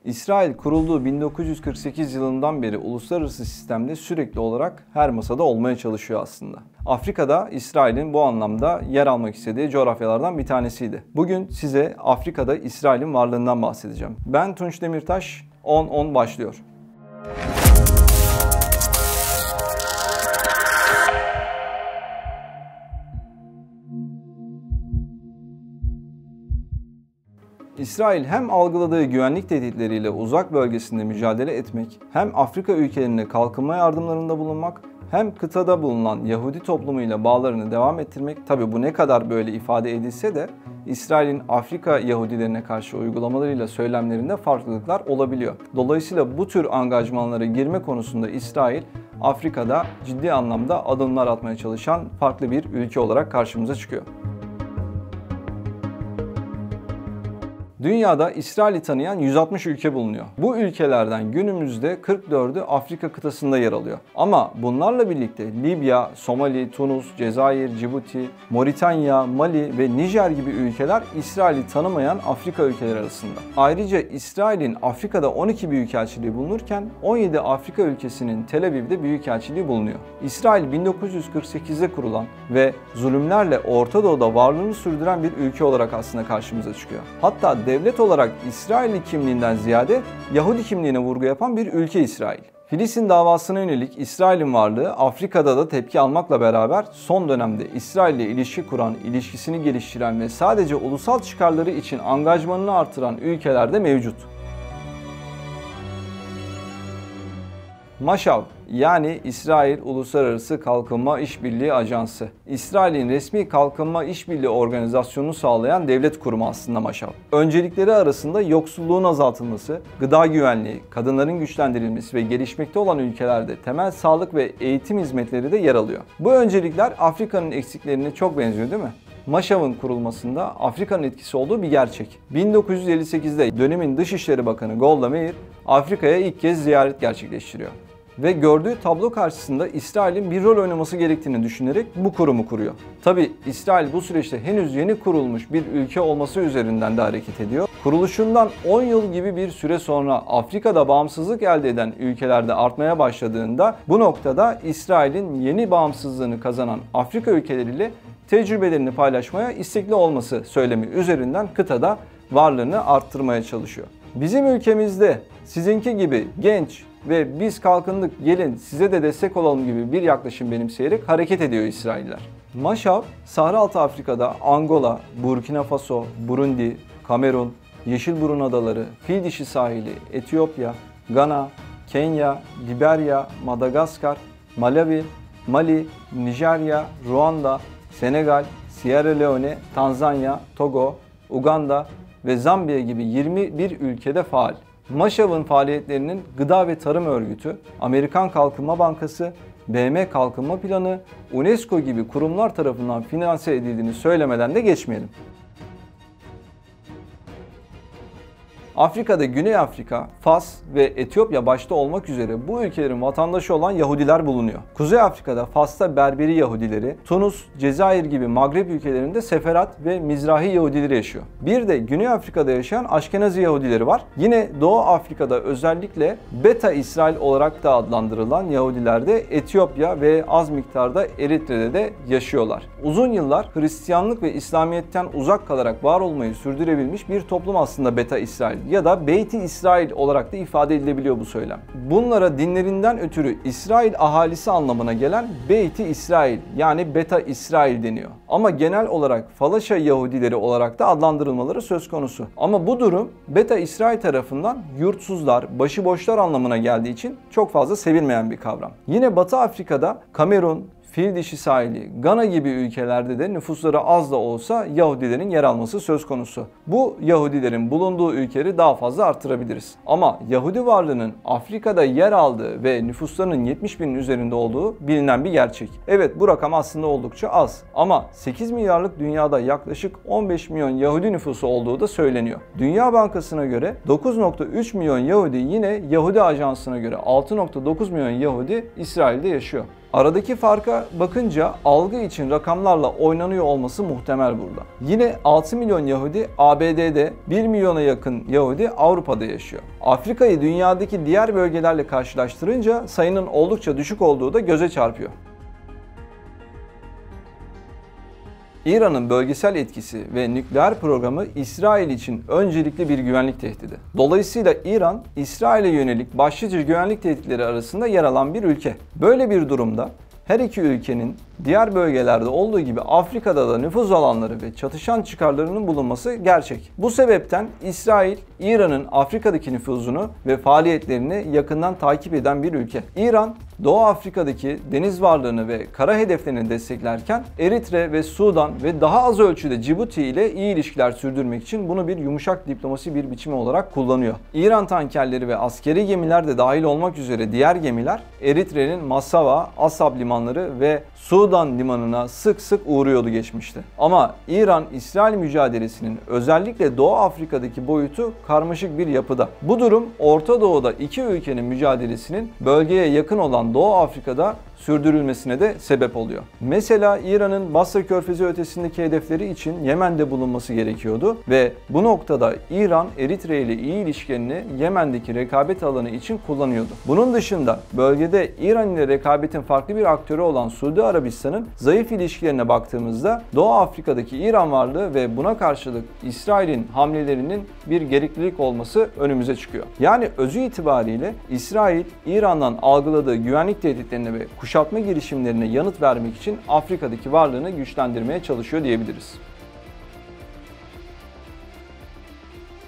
İsrail kurulduğu 1948 yılından beri uluslararası sistemde sürekli olarak her masada olmaya çalışıyor aslında. Afrika'da İsrail'in bu anlamda yer almak istediği coğrafyalardan bir tanesiydi. Bugün size Afrika'da İsrail'in varlığından bahsedeceğim. Ben Tunç Demirtaş, 10-10 başlıyor. İsrail hem algıladığı güvenlik tehditleriyle uzak bölgesinde mücadele etmek, hem Afrika ülkelerine kalkınma yardımlarında bulunmak, hem kıtada bulunan Yahudi toplumuyla bağlarını devam ettirmek, tabi bu ne kadar böyle ifade edilse de İsrail'in Afrika Yahudilerine karşı uygulamalarıyla söylemlerinde farklılıklar olabiliyor. Dolayısıyla bu tür angajmanlara girme konusunda İsrail, Afrika'da ciddi anlamda adımlar atmaya çalışan farklı bir ülke olarak karşımıza çıkıyor. Dünyada İsrail'i tanıyan 160 ülke bulunuyor. Bu ülkelerden günümüzde 44'ü Afrika kıtasında yer alıyor. Ama bunlarla birlikte Libya, Somali, Tunus, Cezayir, Cibuti, Moritanya, Mali ve Nijer gibi ülkeler İsrail'i tanımayan Afrika ülkeleri arasında. Ayrıca İsrail'in Afrika'da 12 büyükelçiliği bulunurken 17 Afrika ülkesinin Tel Aviv'de büyükelçiliği bulunuyor. İsrail 1948'de kurulan ve zulümlerle Orta Doğu'da varlığını sürdüren bir ülke olarak aslında karşımıza çıkıyor. Hatta devlet olarak İsrailli kimliğinden ziyade Yahudi kimliğine vurgu yapan bir ülke İsrail. Filistin davasına yönelik İsrail'in varlığı Afrika'da da tepki almakla beraber son dönemde İsrail ile ilişki kuran, ilişkisini geliştiren ve sadece ulusal çıkarları için angajmanını artıran ülkelerde mevcut. MASHAV yani İsrail Uluslararası Kalkınma İşbirliği Ajansı. İsrail'in resmi kalkınma işbirliği organizasyonunu sağlayan devlet kurumu aslında MASHAV. Öncelikleri arasında yoksulluğun azaltılması, gıda güvenliği, kadınların güçlendirilmesi ve gelişmekte olan ülkelerde temel sağlık ve eğitim hizmetleri de yer alıyor. Bu öncelikler Afrika'nın eksiklerine çok benziyor değil mi? MASHAV'ın kurulmasında Afrika'nın etkisi olduğu bir gerçek. 1958'de dönemin Dışişleri Bakanı Golda Meir Afrika'ya ilk kez ziyaret gerçekleştiriyor. Ve gördüğü tablo karşısında İsrail'in bir rol oynaması gerektiğini düşünerek bu kurumu kuruyor. Tabi İsrail bu süreçte henüz yeni kurulmuş bir ülke olması üzerinden de hareket ediyor. Kuruluşundan 10 yıl gibi bir süre sonra Afrika'da bağımsızlık elde eden ülkelerde artmaya başladığında bu noktada İsrail'in yeni bağımsızlığını kazanan Afrika ülkeleriyle tecrübelerini paylaşmaya istekli olması söylemi üzerinden kıtada varlığını arttırmaya çalışıyor. Bizim ülkemizde sizinki gibi genç ve biz kalkındık gelin size de destek olalım gibi bir yaklaşım benimseyerek hareket ediyor İsrailler. MASHAV, Sahra-Altı Afrika'da Angola, Burkina Faso, Burundi, Kamerun, Yeşilburun Adaları, Fil-Dişi Sahili, Etiyopya, Gana, Kenya, Liberya, Madagaskar, Malawi, Mali, Nijerya, Ruanda, Senegal, Sierra Leone, Tanzanya, Togo, Uganda ve Zambiya gibi 21 ülkede faal. MASHAV'ın faaliyetlerinin Gıda ve Tarım Örgütü, Amerikan Kalkınma Bankası, BM Kalkınma Planı, UNESCO gibi kurumlar tarafından finanse edildiğini söylemeden de geçmeyelim. Afrika'da Güney Afrika, Fas ve Etiyopya başta olmak üzere bu ülkelerin vatandaşı olan Yahudiler bulunuyor. Kuzey Afrika'da Fas'ta Berberi Yahudileri, Tunus, Cezayir gibi Magreb ülkelerinde Seferat ve Mizrahi Yahudileri yaşıyor. Bir de Güney Afrika'da yaşayan Aşkenazi Yahudileri var. Yine Doğu Afrika'da özellikle Beta İsrail olarak da adlandırılan Yahudiler de Etiyopya ve az miktarda Eritre'de de yaşıyorlar. Uzun yıllar Hristiyanlık ve İslamiyet'ten uzak kalarak var olmayı sürdürebilmiş bir toplum aslında Beta İsrail ya da Beyti İsrail olarak da ifade edilebiliyor bu söylem. Bunlara dinlerinden ötürü İsrail ahalisi anlamına gelen Beyti İsrail yani Beta İsrail deniyor. Ama genel olarak Falaşa Yahudileri olarak da adlandırılmaları söz konusu. Ama bu durum Beta İsrail tarafından yurtsuzlar, başıboşlar anlamına geldiği için çok fazla sevilmeyen bir kavram. Yine Batı Afrika'da Kamerun, Fil-Dişi Sahili, Gana gibi ülkelerde de nüfusları az da olsa Yahudilerin yer alması söz konusu. Bu Yahudilerin bulunduğu ülkeleri daha fazla arttırabiliriz. Ama Yahudi varlığının Afrika'da yer aldığı ve nüfuslarının 70 binin üzerinde olduğu bilinen bir gerçek. Evet bu rakam aslında oldukça az. Ama 8 milyarlık dünyada yaklaşık 15 milyon Yahudi nüfusu olduğu da söyleniyor. Dünya Bankası'na göre 9,3 milyon Yahudi yine Yahudi Ajansı'na göre 6,9 milyon Yahudi İsrail'de yaşıyor. Aradaki farka bakınca algı için rakamlarla oynanıyor olması muhtemel burada. Yine 6 milyon Yahudi ABD'de, 1 milyona yakın Yahudi Avrupa'da yaşıyor. Afrika'yı dünyadaki diğer bölgelerle karşılaştırınca sayının oldukça düşük olduğu da göze çarpıyor. İran'ın bölgesel etkisi ve nükleer programı İsrail için öncelikli bir güvenlik tehdidi. Dolayısıyla İran, İsrail'e yönelik başlıca güvenlik tehditleri arasında yer alan bir ülke. Böyle bir durumda her iki ülkenin diğer bölgelerde olduğu gibi Afrika'da da nüfuz alanları ve çatışan çıkarlarının bulunması gerçek. Bu sebepten İsrail, İran'ın Afrika'daki nüfuzunu ve faaliyetlerini yakından takip eden bir ülke. İran, Doğu Afrika'daki deniz varlığını ve kara hedeflerini desteklerken Eritre ve Sudan ve daha az ölçüde Cibuti ile iyi ilişkiler sürdürmek için bunu bir yumuşak diplomasi bir biçimi olarak kullanıyor. İran tankerleri ve askeri gemiler de dahil olmak üzere diğer gemiler Eritre'nin Massawa, Asab limanları ve Sudan limanına sık sık uğruyordu geçmişte. Ama İran-İsrail mücadelesinin özellikle Doğu Afrika'daki boyutu karmaşık bir yapıda. Bu durum Orta Doğu'da iki ülkenin mücadelesinin bölgeye yakın olan Doğu Afrika'da sürdürülmesine de sebep oluyor. Mesela İran'ın Basra Körfezi ötesindeki hedefleri için Yemen'de bulunması gerekiyordu ve bu noktada İran, Eritre ile iyi ilişkilerini Yemen'deki rekabet alanı için kullanıyordu. Bunun dışında bölgede İran ile rekabetin farklı bir aktörü olan Suudi Arabistan'ın zayıf ilişkilerine baktığımızda Doğu Afrika'daki İran varlığı ve buna karşılık İsrail'in hamlelerinin bir gereklilik olması önümüze çıkıyor. Yani özü itibariyle İsrail, İran'dan algıladığı güvenlik tehditlerine ve kuşatma girişimlerine yanıt vermek için Afrika'daki varlığını güçlendirmeye çalışıyor diyebiliriz.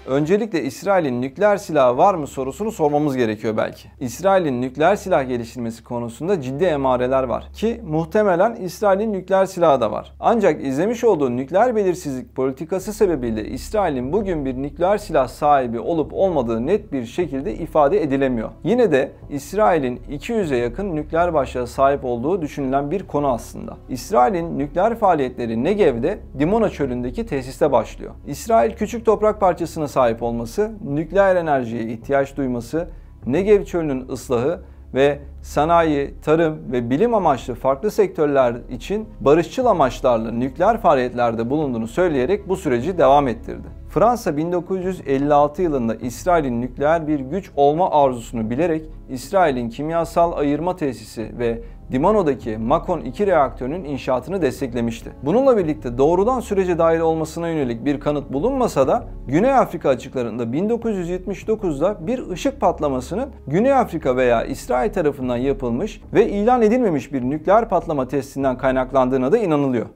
Öncelikle İsrail'in nükleer silahı var mı sorusunu sormamız gerekiyor belki. İsrail'in nükleer silah geliştirmesi konusunda ciddi emareler var ki muhtemelen İsrail'in nükleer silahı da var. Ancak izlemiş olduğu nükleer belirsizlik politikası sebebiyle İsrail'in bugün bir nükleer silah sahibi olup olmadığı net bir şekilde ifade edilemiyor. Yine de İsrail'in 200'e yakın nükleer başlığa sahip olduğu düşünülen bir konu aslında. İsrail'in nükleer faaliyetleri Negev'de Dimona çölündeki tesiste başlıyor. İsrail küçük toprak parçasına sahip olması, nükleer enerjiye ihtiyaç duyması, Negev çölünün ıslahı ve sanayi, tarım ve bilim amaçlı farklı sektörler için barışçıl amaçlarla nükleer faaliyetlerde bulunduğunu söyleyerek bu süreci devam ettirdi. Fransa 1956 yılında İsrail'in nükleer bir güç olma arzusunu bilerek İsrail'in kimyasal ayırma tesisi ve Dimano'daki Makon 2 reaktörünün inşaatını desteklemişti. Bununla birlikte doğrudan sürece dahil olmasına yönelik bir kanıt bulunmasa da Güney Afrika açıklarında 1979'da bir ışık patlamasının Güney Afrika veya İsrail tarafından yapılmış ve ilan edilmemiş bir nükleer patlama testinden kaynaklandığına da inanılıyor.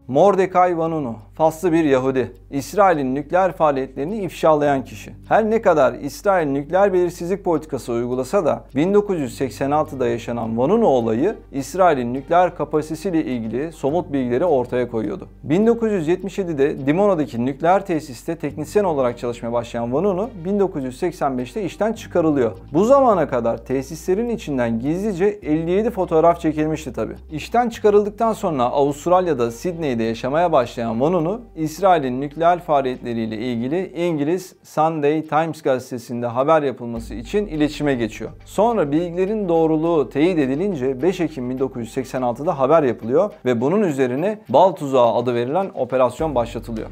Mordecai Vanunu, Faslı bir Yahudi, İsrail'in nükleer faaliyetlerini ifşalayan kişi. Her ne kadar İsrail nükleer belirsizlik politikası uygulasa da 1986'da yaşanan Vanunu olayı İsrail'in nükleer kapasitesiyle ilgili somut bilgileri ortaya koyuyordu. 1977'de Dimona'daki nükleer tesiste teknisyen olarak çalışmaya başlayan Vanunu 1985'te işten çıkarılıyor. Bu zamana kadar tesislerin içinden gizlice 57 fotoğraf çekilmişti tabii. İşten çıkarıldıktan sonra Avustralya'da Sydney'de yaşamaya başlayan Vanunu İsrail'in nükleer faaliyetleriyle ilgili İngiliz Sunday Times gazetesinde haber yapılması için iletişime geçiyor. Sonra bilgilerin doğruluğu teyit edilince 5 Ekim 1986'da haber yapılıyor ve bunun üzerine Bal Tuzağı adı verilen operasyon başlatılıyor.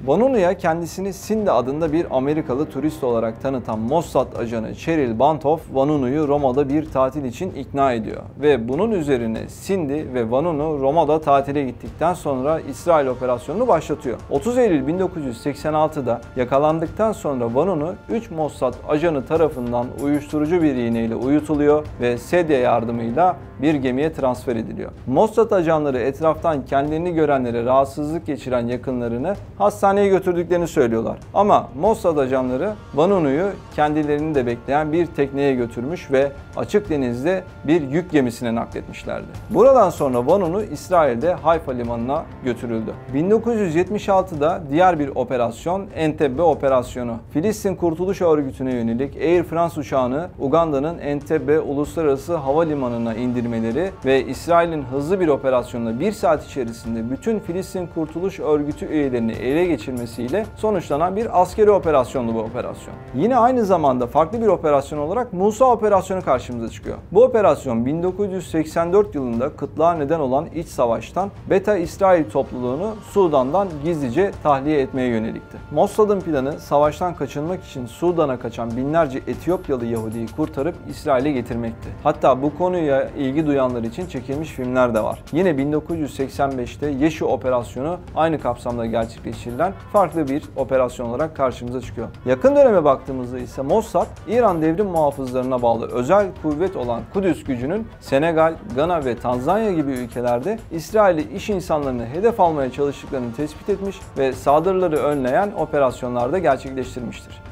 Vanunu'ya kendisini Cindy adında bir Amerikalı turist olarak tanıtan Mossad ajanı Cheryl Bantoff, Vanunu'yu Roma'da bir tatil için ikna ediyor. Ve bunun üzerine Cindy ve Vanunu Roma'da tatile gittikten sonra İsrail operasyonunu başlatıyor. 30 Eylül 1986'da yakalandıktan sonra Vanunu 3 Mossad ajanı tarafından uyuşturucu bir iğneyle uyutuluyor ve sedye yardımıyla bir gemiye transfer ediliyor. Mossad ajanları etraftan kendilerini görenlere rahatsızlık geçiren yakınlarını hastaneye götürdüklerini söylüyorlar. Ama Mossad ajanları Vanunu'yu kendilerini de bekleyen bir tekneye götürmüş ve açık denizde bir yük gemisine nakletmişlerdi. Buradan sonra Vanunu İsrail'de Hayfa limanına götürüldü. 1976'da diğer bir operasyon Entebbe operasyonu. Filistin Kurtuluş Örgütü'ne yönelik Air France uçağını Uganda'nın Entebbe Uluslararası Havalimanı'na indirmeleri ve İsrail'in hızlı bir operasyonla 1 saat içerisinde bütün Filistin Kurtuluş Örgütü üyelerini ele geçirmesiyle sonuçlanan bir askeri operasyondu bu operasyon. Yine aynı zamanda farklı bir operasyon olarak Musa Operasyonu karşımıza çıkıyor. Bu operasyon 1984 yılında kıtlığa neden olan iç savaştan Beta İsrail topluluğunu Sudan'dan gizlice tahliye etmeye yönelikti. Mossad'ın planı savaştan kaçınmak için Sudan'a kaçan binlerce Etiyopyalı Yahudi'yi kurtarıp İsrail'e getirmekti. Hatta bu konuya ilgi duyanlar için çekilmiş filmler de var. Yine 1985'te Yeşil Operasyonu aynı kapsamda gerçekleştirilen farklı bir operasyon olarak karşımıza çıkıyor. Yakın döneme baktığımızda ise Mossad, İran devrim muhafızlarına bağlı özel kuvvet olan Kudüs gücünün Senegal, Gana ve Tanzanya gibi ülkelerde İsrail'i iş insanlarını hedef almaya çalıştıklarını tespit etmiş ve saldırıları önleyen operasyonlarda gerçekleştirmiştir.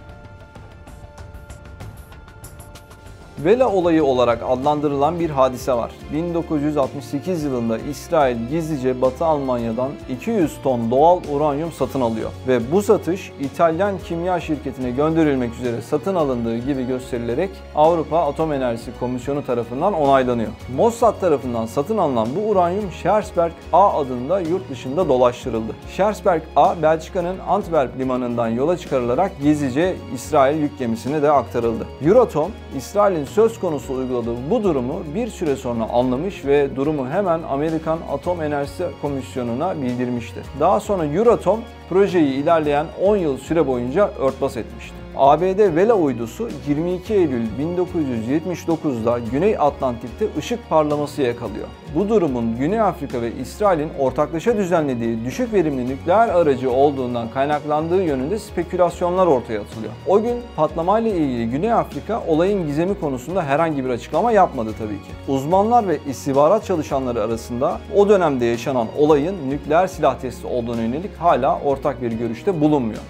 Vela olayı olarak adlandırılan bir hadise var. 1968 yılında İsrail gizlice Batı Almanya'dan 200 ton doğal uranyum satın alıyor ve bu satış İtalyan kimya şirketine gönderilmek üzere satın alındığı gibi gösterilerek Avrupa Atom Enerjisi Komisyonu tarafından onaylanıyor. Mossad tarafından satın alınan bu uranyum Schersberg A adında yurt dışında dolaştırıldı. Schersberg A, Belçika'nın Antwerp limanından yola çıkarılarak gizlice İsrail yük gemisine de aktarıldı. Euratom, İsrail'in söz konusu uyguladığı bu durumu bir süre sonra anlamış ve durumu hemen Amerikan Atom Enerjisi Komisyonu'na bildirmişti. Daha sonra Euratom projeyi ilerleyen 10 yıl süre boyunca örtbas etmişti. ABD Vela uydusu 22 Eylül 1979'da Güney Atlantik'te ışık parlaması yakalıyor. Bu durumun Güney Afrika ve İsrail'in ortaklaşa düzenlediği düşük verimli nükleer aracı olduğundan kaynaklandığı yönünde spekülasyonlar ortaya atılıyor. O gün patlamayla ilgili Güney Afrika olayın gizemi konusunda herhangi bir açıklama yapmadı tabii ki. Uzmanlar ve istihbarat çalışanları arasında o dönemde yaşanan olayın nükleer silah testi olduğuna yönelik hala ortak bir görüşte bulunmuyor.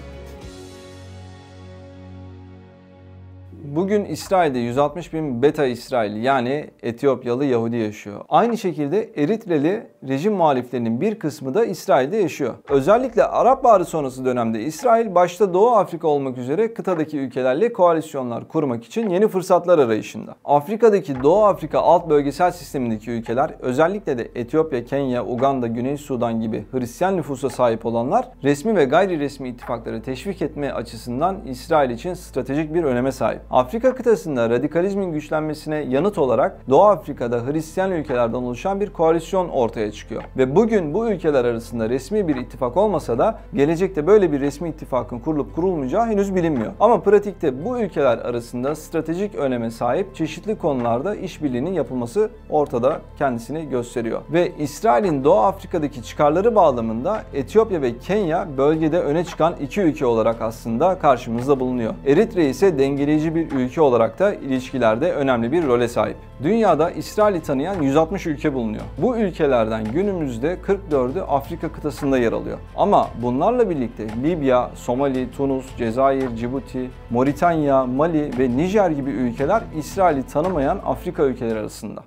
Bugün İsrail'de 160 bin Beta İsrail yani Etiyopyalı Yahudi yaşıyor. Aynı şekilde Eritreli rejim muhaliflerinin bir kısmı da İsrail'de yaşıyor. Özellikle Arap Baharı sonrası dönemde İsrail başta Doğu Afrika olmak üzere kıtadaki ülkelerle koalisyonlar kurmak için yeni fırsatlar arayışında. Afrika'daki Doğu Afrika alt bölgesel sistemindeki ülkeler, özellikle de Etiyopya, Kenya, Uganda, Güney Sudan gibi Hristiyan nüfusa sahip olanlar resmi ve gayri resmi ittifakları teşvik etme açısından İsrail için stratejik bir öneme sahip. Afrika kıtasında radikalizmin güçlenmesine yanıt olarak Doğu Afrika'da Hristiyan ülkelerden oluşan bir koalisyon ortaya çıkıyor. Ve bugün bu ülkeler arasında resmi bir ittifak olmasa da gelecekte böyle bir resmi ittifakın kurulup kurulmayacağı henüz bilinmiyor. Ama pratikte bu ülkeler arasında stratejik öneme sahip çeşitli konularda işbirliğinin yapılması ortada kendisini gösteriyor. Ve İsrail'in Doğu Afrika'daki çıkarları bağlamında Etiyopya ve Kenya bölgede öne çıkan iki ülke olarak aslında karşımızda bulunuyor. Eritre ise dengeleyici bir ülke olarak da ilişkilerde önemli bir role sahip. Dünyada İsrail'i tanıyan 160 ülke bulunuyor. Bu ülkelerden günümüzde 44'ü Afrika kıtasında yer alıyor. Ama bunlarla birlikte Libya, Somali, Tunus, Cezayir, Cibuti, Moritanya, Mali ve Nijer gibi ülkeler İsrail'i tanımayan Afrika ülkeleri arasında.